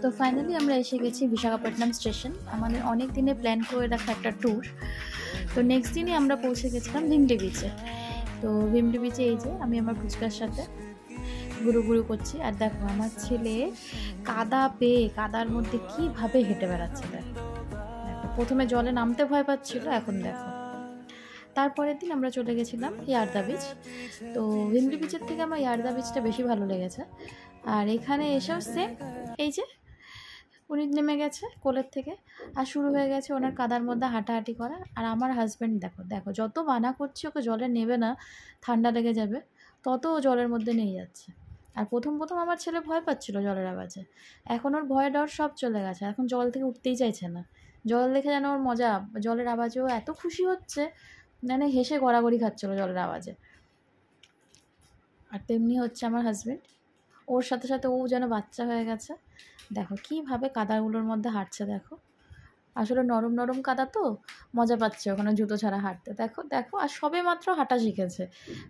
তো ফাইনালি আমরা এসে গেছি বিশাখাপট্টনম স্টেশন। আমাদের অনেক দিনে প্ল্যান করে রাখা একটা ট্যুর। তো নেক্সট দিনই আমরা পৌঁছে গেছিলাম ভিমলি বিচে। তো ভিমলি বিচে এই যে আমি আমার ফুচকার সাথে গুরু গুরু করছি, আর দেখো আমার ছেলে কাদা পেয়ে কাদার মধ্যে কীভাবে হেঁটে বেড়াচ্ছে। দেখো প্রথমে জলে নামতে ভয় পাচ্ছিল, এখন দেখো। তারপরের দিন আমরা চলে গেছিলাম ইয়ারদা বিচ। তো ভিমলি বিচের থেকে আমার ইয়ারদা বিচটা বেশি ভালো লেগেছে। আর এখানে এসেও সেম, এই যে উনি নেমে গেছে কোলের থেকে, আর শুরু হয়ে গেছে ওনার কাদার মধ্যে হাঁটাহাঁটি করা। আর আমার হাজব্যান্ড দেখো দেখো যত মানা করছি ওকে জলে নেবে না, ঠান্ডা লেগে যাবে, তত ও জলের মধ্যে নিয়ে যাচ্ছে। আর প্রথম প্রথম আমার ছেলে ভয় পাচ্ছিল জলের আওয়াজে, এখন ওর ভয় ডর সব চলে গেছে, এখন জল থেকে উঠতেই চাইছে না। জল দেখে যেন ওর মজা, জলের আওয়াজেও এত খুশি হচ্ছে, মানে হেসে গড়াগড়ি খাচ্ছিল জলের আওয়াজে। আর তেমনি হচ্ছে আমার হাজব্যান্ড, ওর সাথে সাথে ও যেন বাচ্চা হয়ে গেছে। দেখো কীভাবে কাদাগুলোর মধ্যে হাঁটছে, দেখো আসলে নরম নরম কাদা তো মজা পাচ্ছে ওখানে জুতো ছাড়া হাঁটতে। দেখো দেখো, আর সবে মাত্র হাঁটা শিখেছে,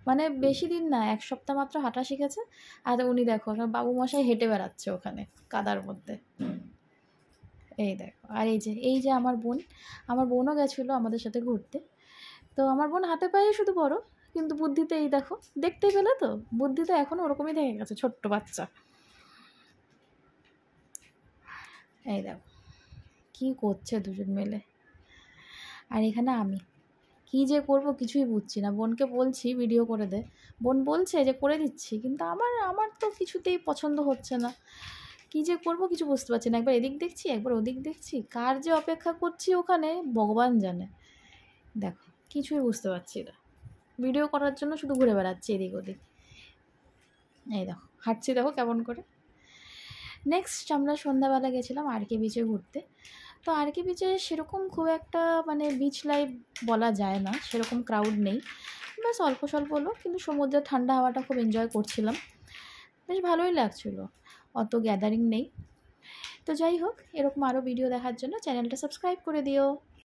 মানে বেশি দিন না, 1 সপ্তাহ মাত্র হাঁটা শিখেছে। আর উনি দেখো আমার বাবু মশাই হেঁটে বেড়াচ্ছে ওখানে কাদার মধ্যে, এই দেখো। আর এই যে আমার বোনও গেছিলো আমাদের সাথে ঘুরতে। তো আমার বোন হাতে পায়ে শুধু বড়, কিন্তু বুদ্ধিতে এই দেখো, দেখতেই পেলে তো, বুদ্ধিতে এখনও ওরকমই থেকে গেছে, ছোট্ট বাচ্চা। এই দেখো কী করছে দুজন মিলে। আর এখানে আমি কী যে করব কিছুই বুঝছি না। বোনকে বলছি ভিডিও করে দে, বোন বলছে যে করে দিচ্ছি, কিন্তু আমার তো কিছুতেই পছন্দ হচ্ছে না। কী যে করব কিছু বুঝতে পারছি না, একবার এদিক দেখছি একবার ওদিক দেখছি, কার যে অপেক্ষা করছি ওখানে ভগবান জানে। দেখো কিছুই বুঝতে পারছি না, ভিডিও করার জন্য শুধু ঘুরে বেড়াচ্ছি এদিক ওদিক। এই দেখো হাঁটছি দেখো কেমন করে। নেক্সট আমরা সন্ধ্যাবেলা গেছিলাম আরকে বিচে ঘুরতে। তো আরকে বিচে সেরকম খুব একটা মানে বিচ লাইফ বলা যায় না, সেরকম ক্রাউড নেই, ব্যাস অল্প স্বল্প লোক, কিন্তু সমুদ্রের ঠান্ডা হাওয়াটা খুব এনজয় করছিলাম, বেশ ভালোই লাগছিলো, অত গ্যাদারিং নেই। তো যাই হোক, এরকম আরও ভিডিও দেখার জন্য চ্যানেলটা সাবস্ক্রাইব করে দিও।